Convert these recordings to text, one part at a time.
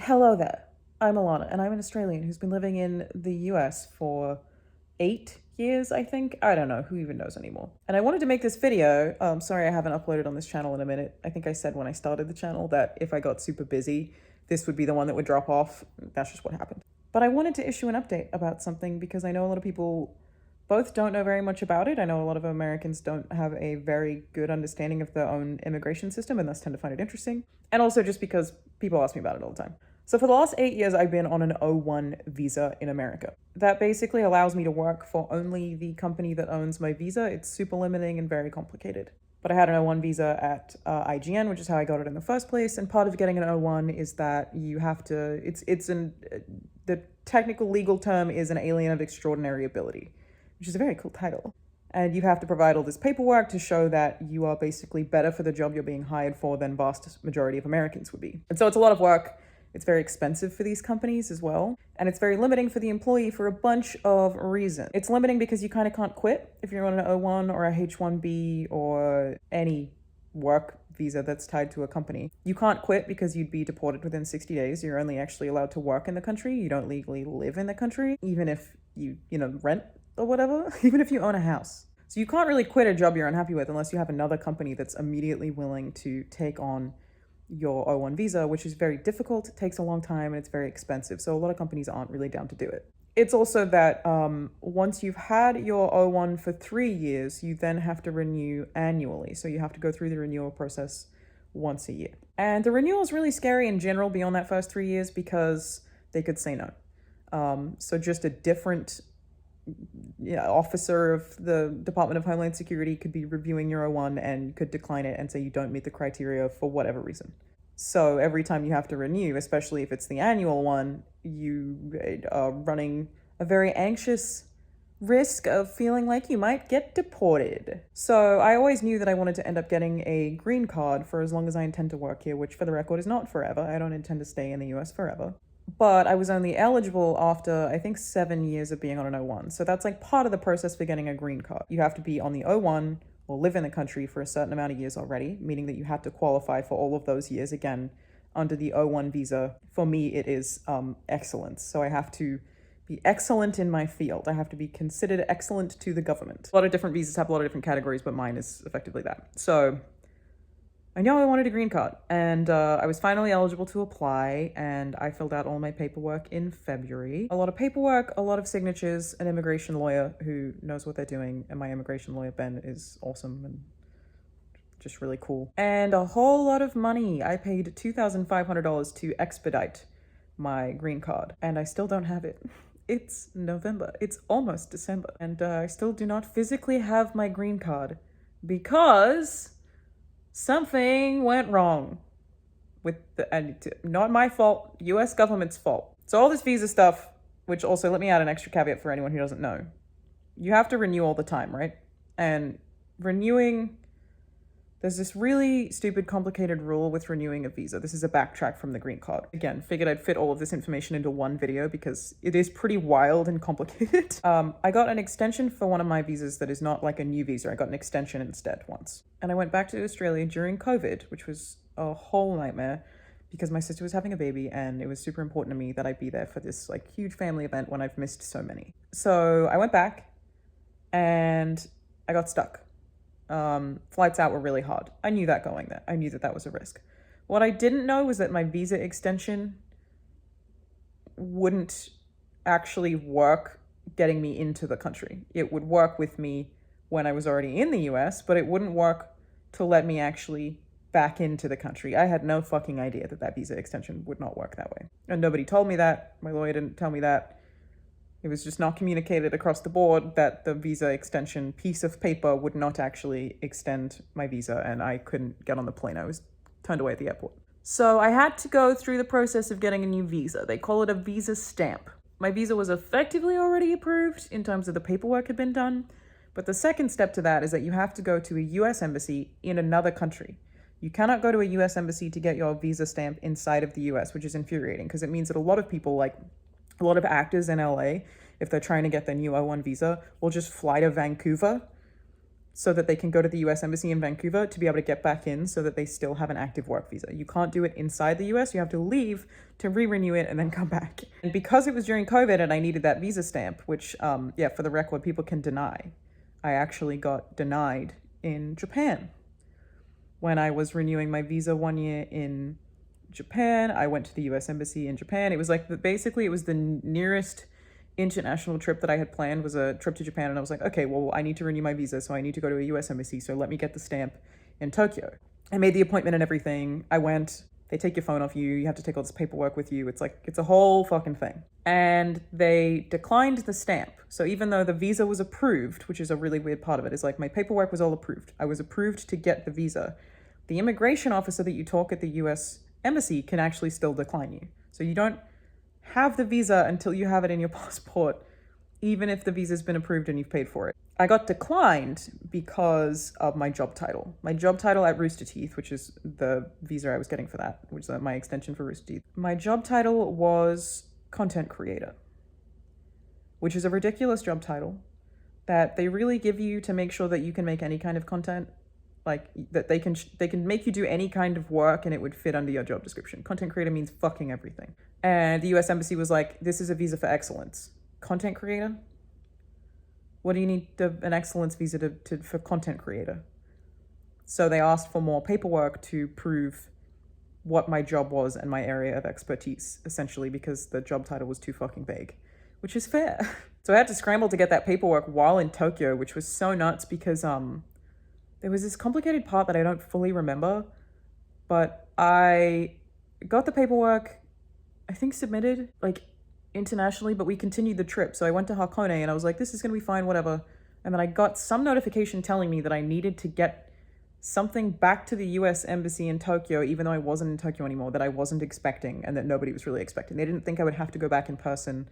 Hello there. I'm Alana, and I'm an Australian who's been living in the US for 8 years, I think. I don't know, who even knows anymore. And I wanted to make this video. Sorry I haven't uploaded on this channel in a minute. I think I said when I started the channel that if I got super busy, this would be the one that would drop off. That's just what happened. But I wanted to issue an update about something because I know a lot of people both don't know very much about it. I know a lot of Americans don't have a very good understanding of their own immigration system and thus tend to find it interesting. And also just because people ask me about it all the time. So for the last 8 years, I've been on an O1 visa in America. That basically allows me to work for only the company that owns my visa. It's super limiting and very complicated. But I had an O1 visa at IGN, which is how I got it in the first place. And part of getting an O1 is that you have to, the technical legal term is an alien of extraordinary ability, which is a very cool title. And you have to provide all this paperwork to show that you are basically better for the job you're being hired for than vast majority of Americans would be. And so it's a lot of work. It's very expensive for these companies as well. And it's very limiting for the employee for a bunch of reasons. It's limiting because you kind of can't quit if you're on an O1 or a H1B or any work visa that's tied to a company. You can't quit because you'd be deported within 60 days. You're only actually allowed to work in the country. You don't legally live in the country, even if you rent or whatever, even if you own a house. So you can't really quit a job you're unhappy with unless you have another company that's immediately willing to take on your O1 visa, which is very difficult, it takes a long time, and it's very expensive. So a lot of companies aren't really down to do it. It's also that once you've had your O1 for 3 years, you then have to renew annually. So you have to go through the renewal process once a year. And the renewal is really scary in general beyond that first 3 years because they could say no. So just a different officer of the Department of Homeland Security could be reviewing your O1 and could decline it and say you don't meet the criteria for whatever reason. So every time you have to renew, especially if it's the annual one, you are running a very anxious risk of feeling like you might get deported. So I always knew that I wanted to end up getting a green card for as long as I intend to work here, which for the record is not forever. I don't intend to stay in the US forever. But I was only eligible after, I think, 7 years of being on an O1. So that's like part of the process for getting a green card. You have to be on the O1 or live in the country for a certain amount of years already, meaning that you have to qualify for all of those years again under the O1 visa. For me, it is excellence. So I have to be excellent in my field. I have to be considered excellent to the government. A lot of different visas have a lot of different categories, but mine is effectively that. So I know I wanted a green card, and I was finally eligible to apply, and I filled out all my paperwork in February. A lot of paperwork, a lot of signatures, an immigration lawyer who knows what they're doing, and my immigration lawyer, Ben, is awesome and just really cool. And a whole lot of money. I paid $2,500 to expedite my green card, and I still don't have it. It's November. It's almost December, and I still do not physically have my green card because something went wrong with and not my fault, US government's fault. So all this visa stuff, which also, let me add an extra caveat for anyone who doesn't know. You have to renew all the time, right? And renewing, there's this really stupid, complicated rule with renewing a visa. This is a backtrack from the green card. Again, figured I'd fit all of this information into one video because it is pretty wild and complicated. I got an extension for one of my visas that is not like a new visa. I got an extension instead once. And I went back to Australia during COVID, which was a whole nightmare because my sister was having a baby and it was super important to me that I be there for this like huge family event when I've missed so many. So I went back and I got stuck. Flights out were really hard. I knew that going there. I knew that that was a risk. What I didn't know was that my visa extension wouldn't actually work getting me into the country. It would work with me when I was already in the US, but it wouldn't work to let me actually back into the country. I had no fucking idea that that visa extension would not work that way. And nobody told me that. My lawyer didn't tell me that. It was just not communicated across the board that the visa extension piece of paper would not actually extend my visa, and I couldn't get on the plane. I was turned away at the airport. So I had to go through the process of getting a new visa. They call it a visa stamp. My visa was effectively already approved in terms of the paperwork had been done, but the second step to that is that you have to go to a US embassy in another country. You cannot go to a US embassy to get your visa stamp inside of the US, which is infuriating because it means that a lot of people, like a lot of actors in LA, if they're trying to get their new O1 visa, will just fly to Vancouver so that they can go to the US Embassy in Vancouver to be able to get back in so that they still have an active work visa. You can't do it inside the US, you have to leave to re-renew it and then come back. And because it was during COVID and I needed that visa stamp, which, yeah, for the record, people can deny. I actually got denied in Japan. When I was renewing my visa 1 year in Japan, I went to the US Embassy in Japan. It was like, basically, it was the nearest international trip that I had planned was a trip to Japan, and I was like, okay, well, I need to renew my visa, so I need to go to a US embassy, so let me get the stamp in Tokyo. I made the appointment and everything. I went, they take your phone off you, you have to take all this paperwork with you. It's like, it's a whole fucking thing. And they declined the stamp. So even though the visa was approved, which is a really weird part of it, is like my paperwork was all approved. I was approved to get the visa. The immigration officer that you talk at the US embassy can actually still decline you. So you don't have the visa until you have it in your passport, even if the visa's been approved and you've paid for it. I got declined because of my job title. My job title at Rooster Teeth, which is the visa I was getting for that, which is my extension for Rooster Teeth. My job title was content creator, which is a ridiculous job title that they really give you to make sure that you can make any kind of content, like that they can make you do any kind of work and it would fit under your job description. Content creator means fucking everything. And the US Embassy was like, this is a visa for excellence. Content creator? What do you need an excellence visa for content creator? So they asked for more paperwork to prove what my job was and my area of expertise, essentially, because the job title was too fucking vague, which is fair. So I had to scramble to get that paperwork while in Tokyo, which was so nuts because there was this complicated part that I don't fully remember, but I got the paperwork, I think submitted like internationally, but we continued the trip. So I went to Hakone and I was like, this is going to be fine, whatever. And then I got some notification telling me that I needed to get something back to the US Embassy in Tokyo, even though I wasn't in Tokyo anymore, that I wasn't expecting and that nobody was really expecting. They didn't think I would have to go back in person.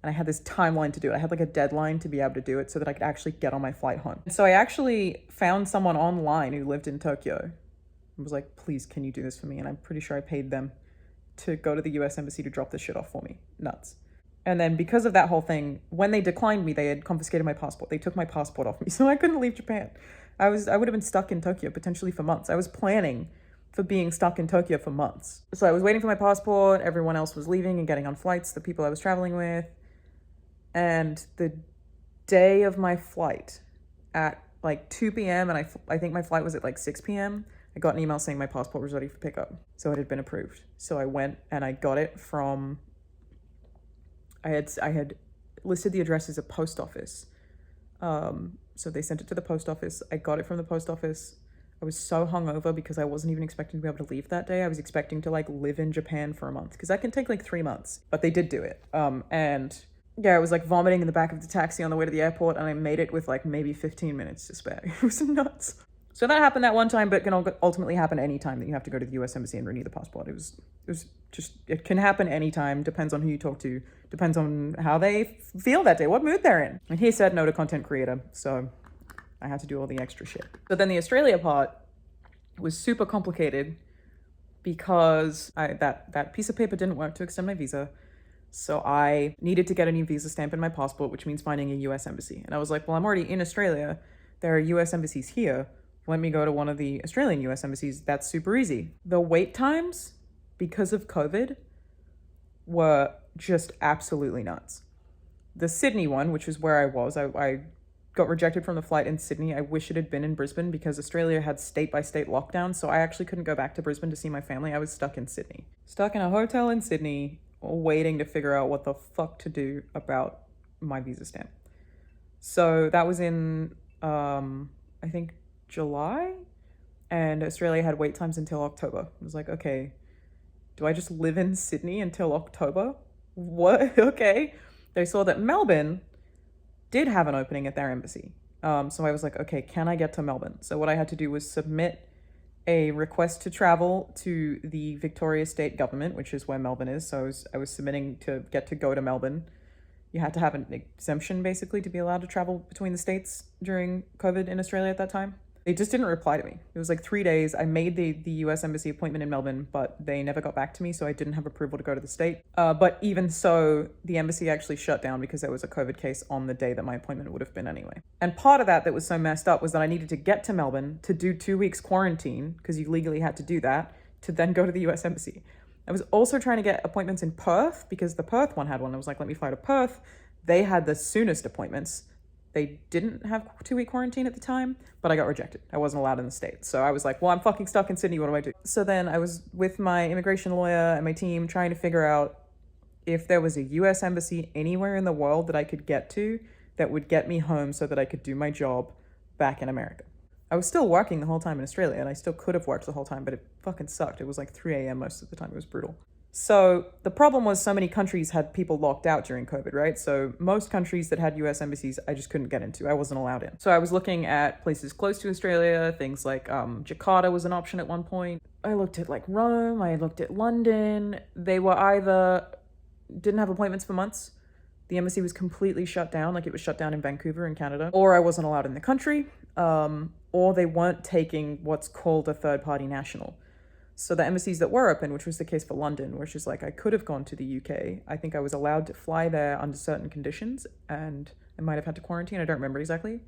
And I had this timeline to do it. I had like a deadline to be able to do it so that I could actually get on my flight home. So I actually found someone online who lived in Tokyo and was like, please, can you do this for me? And I'm pretty sure I paid them to go to the US Embassy to drop this shit off for me. Nuts. And then because of that whole thing, when they declined me, they had confiscated my passport. They took my passport off me, so I couldn't leave Japan. I would have been stuck in Tokyo potentially for months. I was planning for being stuck in Tokyo for months. So I was waiting for my passport. Everyone else was leaving and getting on flights, the people I was traveling with. And the day of my flight at like 2 p.m. and I think my flight was at like 6 p.m., I got an email saying my passport was ready for pickup. So it had been approved. So I went and I got it from, I had listed the address as a post office. So they sent it to the post office. I got it from the post office. I was so hungover because I wasn't even expecting to be able to leave that day. I was expecting to like live in Japan for a month because that can take like 3 months, but they did do it. And yeah, I was like vomiting in the back of the taxi on the way to the airport and I made it with like maybe 15 minutes to spare. It was nuts. So that happened that one time, but it can ultimately happen any time that you have to go to the US Embassy and renew the passport. It can happen anytime, depends on who you talk to, depends on how they feel that day, what mood they're in. And he said no to content creator, so I had to do all the extra shit. But then the Australia part was super complicated because that piece of paper didn't work to extend my visa. So I needed to get a new visa stamp in my passport, which means finding a US embassy. And I was like, well, I'm already in Australia. There are US embassies here. Let me go to one of the Australian US embassies. That's super easy. The wait times, because of COVID, were just absolutely nuts. The Sydney one, which is where I was, I got rejected from the flight in Sydney. I wish it had been in Brisbane because Australia had state-by-state lockdown, so I actually couldn't go back to Brisbane to see my family. I was stuck in Sydney. Stuck in a hotel in Sydney, waiting to figure out what the fuck to do about my visa stamp. So that was in, I think, July, and Australia had wait times until October. I was like, okay, do I just live in Sydney until October? What? Okay. They saw that Melbourne did have an opening at their embassy. So I was like, okay, can I get to Melbourne? So what I had to do was submit a request to travel to the Victoria State Government, which is where Melbourne is. So I was submitting to get to go to Melbourne. You had to have an exemption basically to be allowed to travel between the states during COVID in Australia at that time. They just didn't reply to me. It was like 3 days. I made the US Embassy appointment in Melbourne, but they never got back to me, so I didn't have approval to go to the state. But even so, the embassy actually shut down because there was a COVID case on the day that my appointment would have been anyway. And part of that was so messed up was that I needed to get to Melbourne to do 2 weeks quarantine, because you legally had to do that, to then go to the US Embassy. I was also trying to get appointments in Perth because the Perth one had one. I was like, let me fly to Perth. They had the soonest appointments. They didn't have 2-week quarantine at the time, but I got rejected. I wasn't allowed in the States. So I was like, well, I'm fucking stuck in Sydney. What do I do? So then I was with my immigration lawyer and my team trying to figure out if there was a US embassy anywhere in the world that I could get to that would get me home so that I could do my job back in America. I was still working the whole time in Australia, and I still could have worked the whole time, but it fucking sucked. It was like 3 a.m. most of the time. It was brutal. So the problem was so many countries had people locked out during COVID, right? So most countries that had US embassies, I just couldn't get into. I wasn't allowed in. So I was looking at places close to Australia, things like Jakarta was an option at one point. I looked at like Rome, I looked at London. They were either didn't have appointments for months, the embassy was completely shut down, like it was shut down in Vancouver in Canada, or I wasn't allowed in the country, or they weren't taking what's called a third-party national. So the embassies that were open, which was the case for London, which is like I could have gone to the UK. I think I was allowed to fly there under certain conditions, and I might have had to quarantine. I don't remember exactly.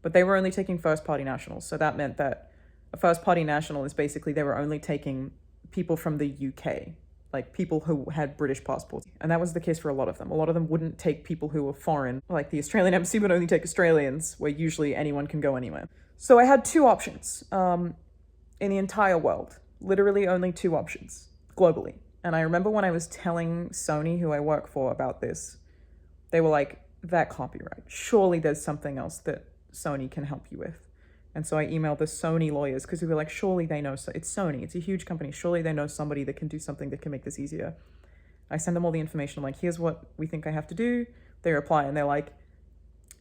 But they were only taking first-party nationals. So that meant that a first-party national is basically they were only taking people from the UK, like people who had British passports. And that was the case for a lot of them. A lot of them wouldn't take people who were foreign. Like the Australian embassy would only take Australians, where usually anyone can go anywhere. So I had two options in the entire world. Literally only two options globally. And I remember when I was telling Sony, who I work for, about this, they were like, that can't be right. Surely there's something else that Sony can help you with. And so I emailed the Sony lawyers because we were like, surely they know, it's Sony, it's a huge company. Surely they know somebody that can do something that can make this easier. I send them all the information. I'm like, here's what we think I have to do. They reply and they're like,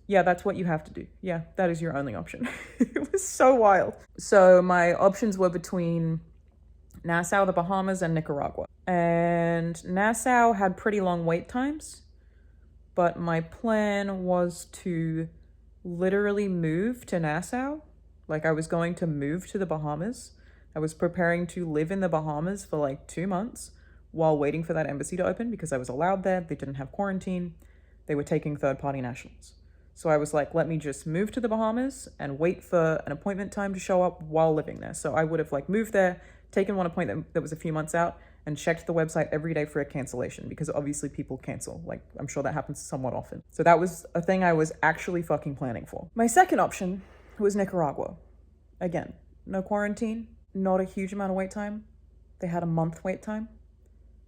yeah, that's what you have to do. Yeah, that is your only option. It was so wild. So my options were between Nassau, the Bahamas, and Nicaragua. And Nassau had pretty long wait times, but my plan was to literally move to Nassau. Like I was going to move to the Bahamas. I was preparing to live in the Bahamas for like 2 months while waiting for that embassy to open because I was allowed there. They didn't have quarantine. They were taking third-party nationals. So I was like, let me just move to the Bahamas and wait for an appointment time to show up while living there. So I would have like moved there, taken one appointment that was a few months out, and checked the website every day for a cancellation because obviously people cancel. Like, I'm sure that happens somewhat often. So that was a thing I was actually fucking planning for. My second option was Nicaragua. Again, no quarantine, not a huge amount of wait time. They had a month wait time,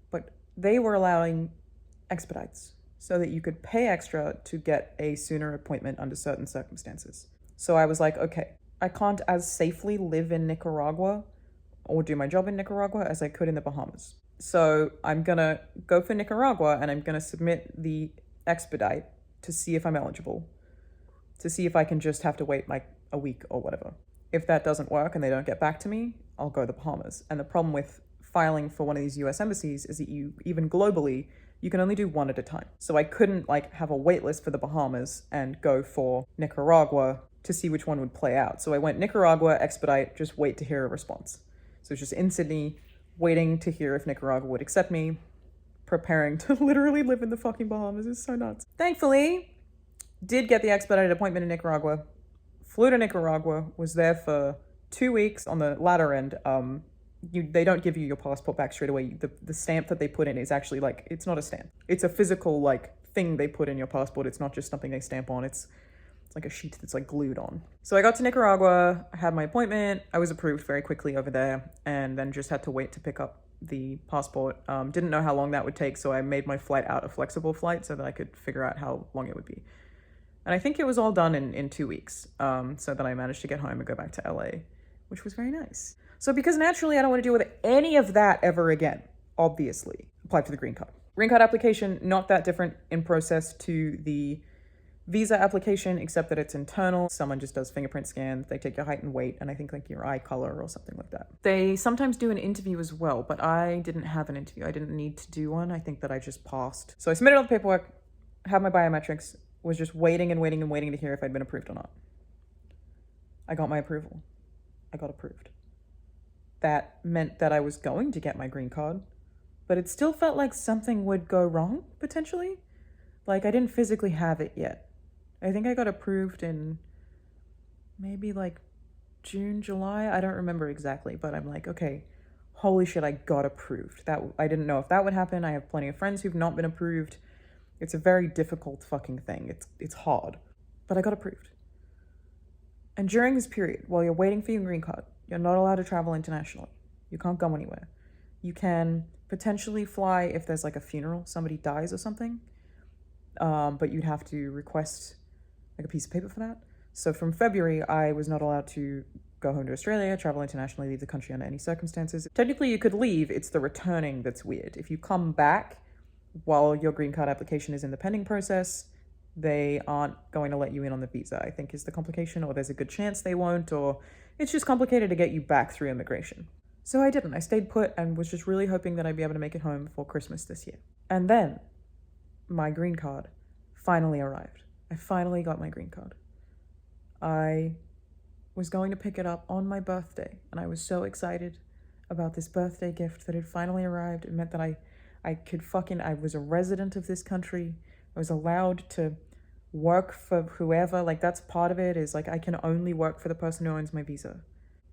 but they were allowing expedites so that you could pay extra to get a sooner appointment under certain circumstances. So I was like, okay, I can't as safely live in Nicaragua or do my job in Nicaragua as I could in the Bahamas. So I'm gonna go for Nicaragua and I'm gonna submit the expedite to see if I'm eligible, to see if I can just have to wait like a week or whatever. If that doesn't work and they don't get back to me, I'll go to the Bahamas. And the problem with filing for one of these US embassies is that you, even globally, you can only do one at a time. So I couldn't like have a wait list for the Bahamas and go for Nicaragua to see which one would play out. So I went Nicaragua, expedite, just wait to hear a response. So it's just in Sydney, waiting to hear if Nicaragua would accept me, preparing to literally live in the fucking Bahamas. It's so nuts. Thankfully, did get the expedited appointment in Nicaragua, flew to Nicaragua, was there for 2 weeks. On the latter end, they don't give you your passport back straight away. The stamp that they put in is actually like, it's not a stamp. It's a physical like thing they put in your passport. It's not just something they stamp on. It's like a sheet that's like glued on. So I got to Nicaragua, I had my appointment, I was approved very quickly over there, and then just had to wait to pick up the passport. Didn't know how long that would take, so I made my flight out a flexible flight so that I could figure out how long it would be. And I think it was all done in 2 weeks, so that I managed to get home and go back to LA, which was very nice. So because naturally I don't want to deal with any of that ever again, obviously, applied for the green card. Green card application, not that different in process to the visa application, except that it's internal. Someone just does fingerprint scan, they take your height and weight, and I think like your eye color or something like that. They sometimes do an interview as well, but I didn't have an interview. I didn't need to do one. I think that I just passed. So I submitted all the paperwork, had my biometrics, was just waiting and waiting and waiting to hear if I'd been approved or not. I got my approval. I got approved. That meant that I was going to get my green card, but it still felt like something would go wrong, potentially. Like, I didn't physically have it yet. I think I got approved in maybe like June, July. I don't remember exactly, but I'm like, okay, holy shit, I got approved. That I didn't know if that would happen. I have plenty of friends who've not been approved. It's a very difficult fucking thing. It's hard. But I got approved. And during this period, while you're waiting for your green card, you're not allowed to travel internationally. You can't go anywhere. You can potentially fly if there's like a funeral, somebody dies or something, but you'd have to request like a piece of paper for that. So from February, I was not allowed to go home to Australia, travel internationally, leave the country under any circumstances. Technically, you could leave. It's the returning that's weird. If you come back while your green card application is in the pending process, they aren't going to let you in on the visa, I think is the complication, or there's a good chance they won't, or it's just complicated to get you back through immigration. So I didn't. I stayed put and was just really hoping that I'd be able to make it home before Christmas this year. And then my green card finally arrived. I finally got my green card. I was going to pick it up on my birthday, and I was so excited about this birthday gift that had finally arrived. It meant that I was a resident of this country. I was allowed to work for whoever. Like, that's part of it, is like I can only work for the person who owns my visa.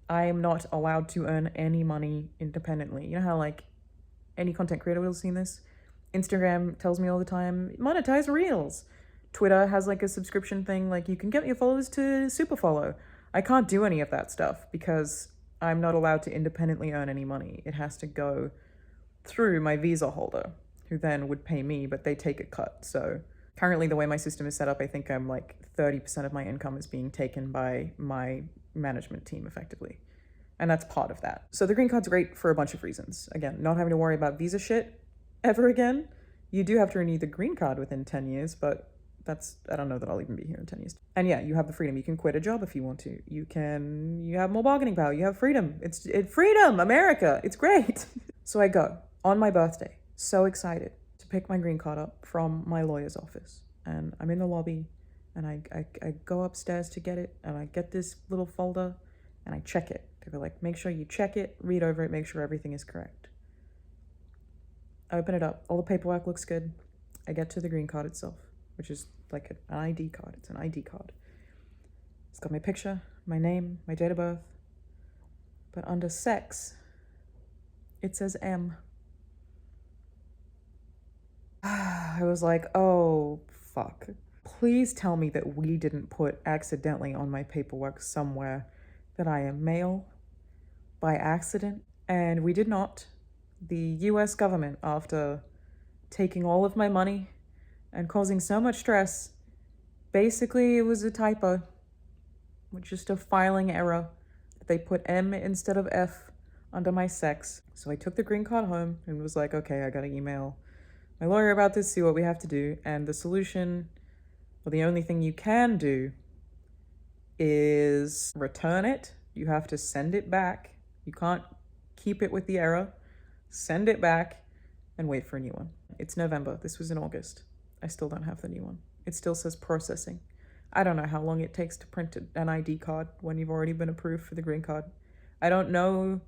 I am not allowed to earn any money independently. You know how like any content creator will have seen this? Instagram tells me all the time, monetize Reels. Twitter has like a subscription thing, like you can get your followers to super follow. I can't do any of that stuff because I'm not allowed to independently earn any money. It has to go through my visa holder, who then would pay me, but they take a cut. So currently the way my system is set up, I think I'm like 30% of my income is being taken by my management team effectively. And that's part of that. So the green card's great for a bunch of reasons. Again, not having to worry about visa shit ever again. You do have to renew the green card within 10 years, but I don't know that I'll even be here in 10 years. And yeah, you have the freedom. You can quit a job if you want to. You have more bargaining power. You have freedom. It's freedom, America. It's great. So I go on my birthday, so excited to pick my green card up from my lawyer's office. And I'm in the lobby, and I go upstairs to get it, and I get this little folder, and I check it. They're like, make sure you check it, read over it, make sure everything is correct. I open it up. All the paperwork looks good. I get to the green card itself, which is like an ID card. It's an ID card. It's got my picture, my name, my date of birth. But under sex, it says M. I was like, oh, fuck. Please tell me that we didn't put accidentally on my paperwork somewhere that I am male by accident. And we did not. The US government, after taking all of my money and causing so much stress, basically it was a typo, just a filing error. They put M instead of F under my sex. So I took the green card home and was like, okay, I gotta email my lawyer about this, see what we have to do. And the solution, well, the only thing you can do is return it. You have to send it back. You can't keep it with the error. Send it back and wait for a new one. It's November. This was in August. I still don't have the new one. It still says processing. I don't know how long it takes to print an ID card when you've already been approved for the green card. I don't know.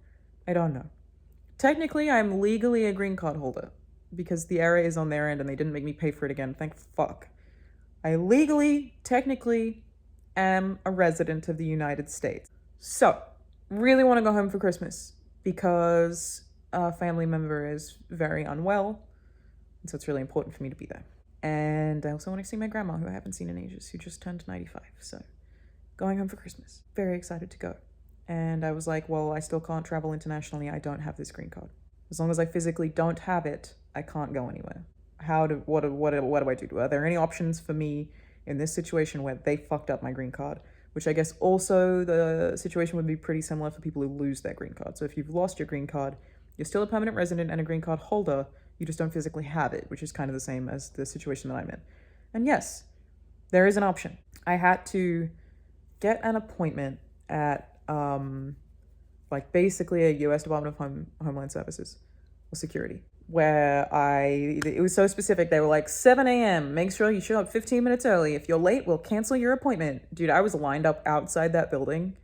Technically, I'm legally a green card holder because the error is on their end and they didn't make me pay for it again. Thank fuck. I legally, technically, am a resident of the United States. So, really want to go home for Christmas because a family member is very unwell. And so it's really important for me to be there. And I also want to see my grandma, who I haven't seen in ages, who just turned 95. So going home for Christmas. Very excited to go. And I was like, well, I still can't travel internationally. I don't have this green card. As long as I physically don't have it, I can't go anywhere. What do I do? Are there any options for me in this situation where they fucked up my green card? Which I guess also the situation would be pretty similar for people who lose their green card. So if you've lost your green card, you're still a permanent resident and a green card holder, you just don't physically have it, which is kind of the same as the situation that I'm in. And yes, there is an option. I had to get an appointment at like basically a US Department of Homeland Services or Security. where it was so specific. They were like, 7 a.m., make sure you show up 15 minutes early. If you're late, we'll cancel your appointment. Dude, I was lined up outside that building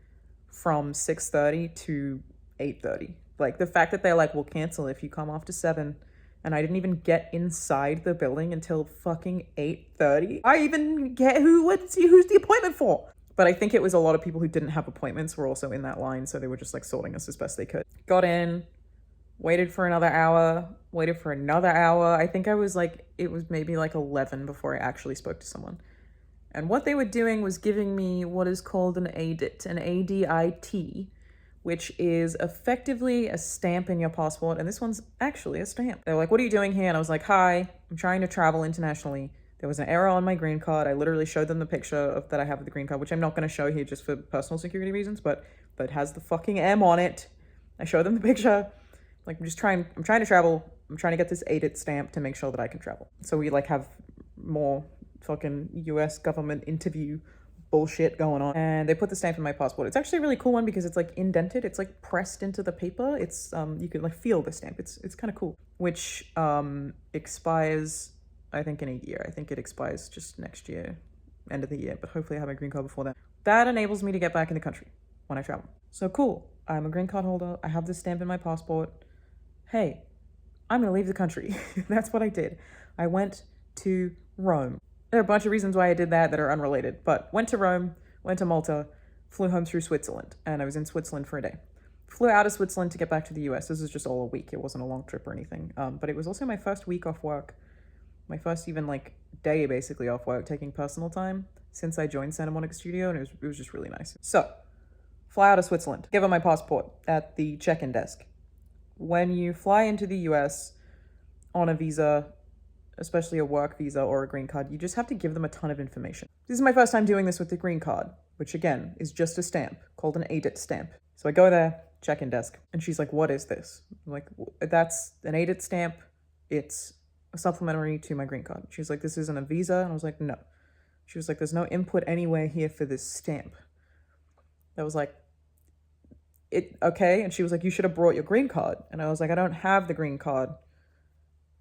from 6:30 to 8:30. Like, the fact that they're like, we'll cancel if you come after 7, and I didn't even get inside the building until fucking 8:30. I even get who's the appointment for? But I think it was a lot of people who didn't have appointments were also in that line, so they were just like sorting us as best they could. Got in, waited for another hour, waited for another hour. I think I was like, it was maybe like 11 before I actually spoke to someone. And what they were doing was giving me what is called an ADIT, an ADIT, which is effectively a stamp in your passport. And this one's actually a stamp. They were like, what are you doing here? And I was like, hi, I'm trying to travel internationally. There was an error on my green card. I literally showed them the picture that I have of the green card, which I'm not going to show here just for personal security reasons, but it has the fucking M on it. I showed them the picture. Like, I'm trying to travel. I'm trying to get this ADIT stamp to make sure that I can travel. So we like have more fucking US government interview bullshit going on. And they put the stamp in my passport. It's actually a really cool one because it's like indented. It's like pressed into the paper. It's, you can like feel the stamp. It's kind of cool. Which expires, I think, in a year. I think it expires just next year, end of the year. But hopefully I have my green card before then. That enables me to get back in the country when I travel. So cool. I'm a green card holder. I have this stamp in my passport. Hey, I'm gonna leave the country. That's what I did. I went to Rome. There are a bunch of reasons why I did that are unrelated, but went to Rome, went to Malta, flew home through Switzerland, and I was in Switzerland for a day. Flew out of Switzerland to get back to the US. This was just all a week. It wasn't a long trip or anything. But it was also my first week off work, my first even like day basically off work, taking personal time since I joined Santa Monica Studio, and it was just really nice. So, fly out of Switzerland, give them my passport at the check-in desk. When you fly into the US on a visa, especially a work visa or a green card, you just have to give them a ton of information. This is my first time doing this with the green card, which again is just a stamp called an ADIT stamp. So I go there, check-in desk, and she's like, what is this? I'm like, that's an ADIT stamp. It's a supplementary to my green card. She's like, this isn't a visa. And I was like, no. She was like, there's no input anywhere here for this stamp. I was like, okay. And she was like, you should have brought your green card. And I was like, I don't have the green card.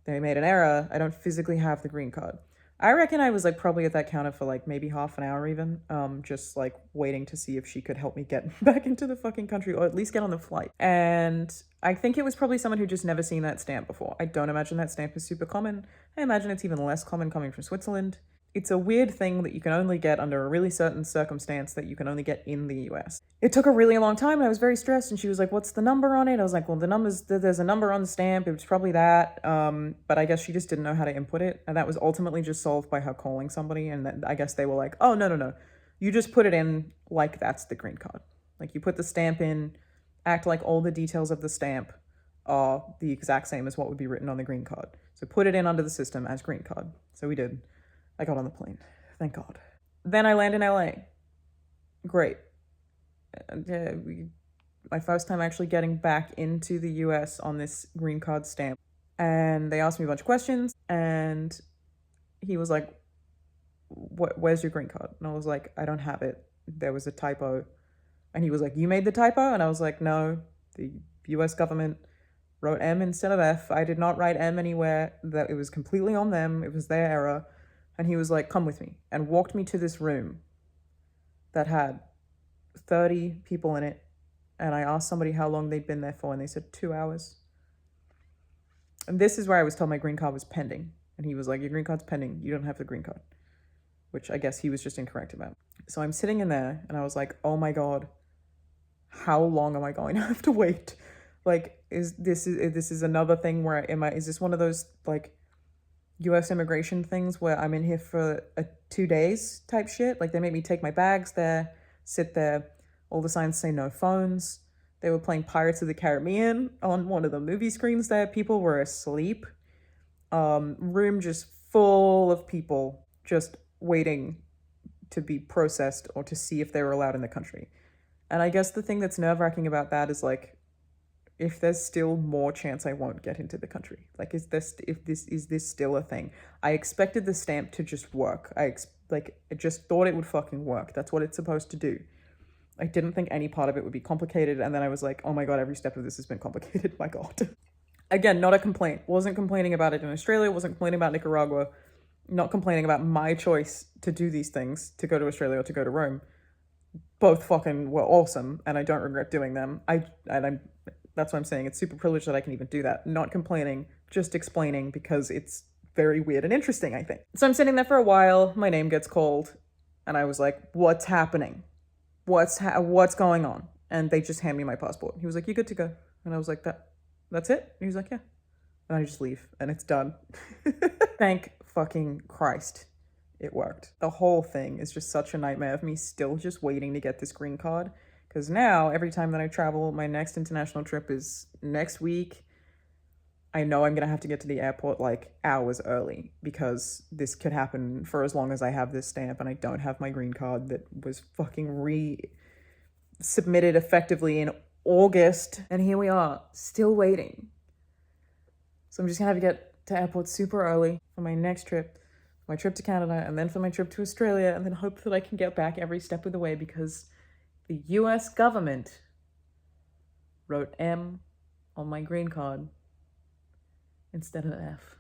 They made an error. I don't physically have the green card. I reckon I was like probably at that counter for like maybe half an hour even, just like waiting to see if she could help me get back into the fucking country or at least get on the flight. And I think it was probably someone who just never seen that stamp before. I don't imagine that stamp is super common. I imagine it's even less common coming from Switzerland. It's a weird thing that you can only get under a really certain circumstance that you can only get in the US. It took a really long time and I was very stressed, and she was like, what's the number on it? I was like, well, there's a number on the stamp. It was probably that. But I guess she just didn't know how to input it. And that was ultimately just solved by her calling somebody. And then I guess they were like, oh, no. You just put it in like that's the green card. Like you put the stamp in, act like all the details of the stamp are the exact same as what would be written on the green card. So put it in under the system as green card. So we did. I got on the plane. Thank God. Then I land in LA. Great. My first time actually getting back into the US on this green card stamp. And they asked me a bunch of questions. And he was like, where's your green card? And I was like, I don't have it. There was a typo. And he was like, you made the typo? And I was like, no, the US government wrote M instead of F. I did not write M anywhere. That it was completely on them. It was their error. And he was like, come with me, and walked me to this room that had 30 people in it. And I asked somebody how long they'd been there for, and they said 2 hours. And this is where I was told my green card was pending. And he was like, your green card's pending. You don't have the green card, which I guess he was just incorrect about. So I'm sitting in there and I was like, oh my God, how long am I going to have to wait? Like, is this another thing where is this one of those like US immigration things where I'm in here for 2 days type shit? Like they made me take my bags there, sit there. All the signs say no phones. They were playing Pirates of the Caribbean on one of the movie screens there. People were asleep. Room just full of people just waiting to be processed or to see if they were allowed in the country. And I guess the thing that's nerve-wracking about that is like, if there's still more chance I won't get into the country. Like, is this still a thing? I expected the stamp to just work. I just thought it would fucking work. That's what it's supposed to do. I didn't think any part of it would be complicated. And then I was like, oh my God, every step of this has been complicated. My God. Again, not a complaint. Wasn't complaining about it in Australia, wasn't complaining about Nicaragua, not complaining about my choice to do these things, to go to Australia or to go to Rome. Both fucking were awesome, and I don't regret doing them. That's what I'm saying. It's super privileged that I can even do that. Not complaining, just explaining because it's very weird and interesting, I think. So I'm sitting there for a while, my name gets called, and I was like, what's happening? What's going on? And they just hand me my passport. He was like, you're good to go. And I was like, that's it? And he was like, yeah. And I just leave, and it's done. Thank fucking Christ it worked. The whole thing is just such a nightmare of me still just waiting to get this green card. Because now, every time that I travel, my next international trip is next week. I know I'm going to have to get to the airport like hours early because this could happen for as long as I have this stamp and I don't have my green card that was fucking submitted effectively in August. And here we are, still waiting. So I'm just going to have to get to airport super early for my next trip, my trip to Canada, and then for my trip to Australia, and then hope that I can get back every step of the way because the US government wrote M on my green card instead of F.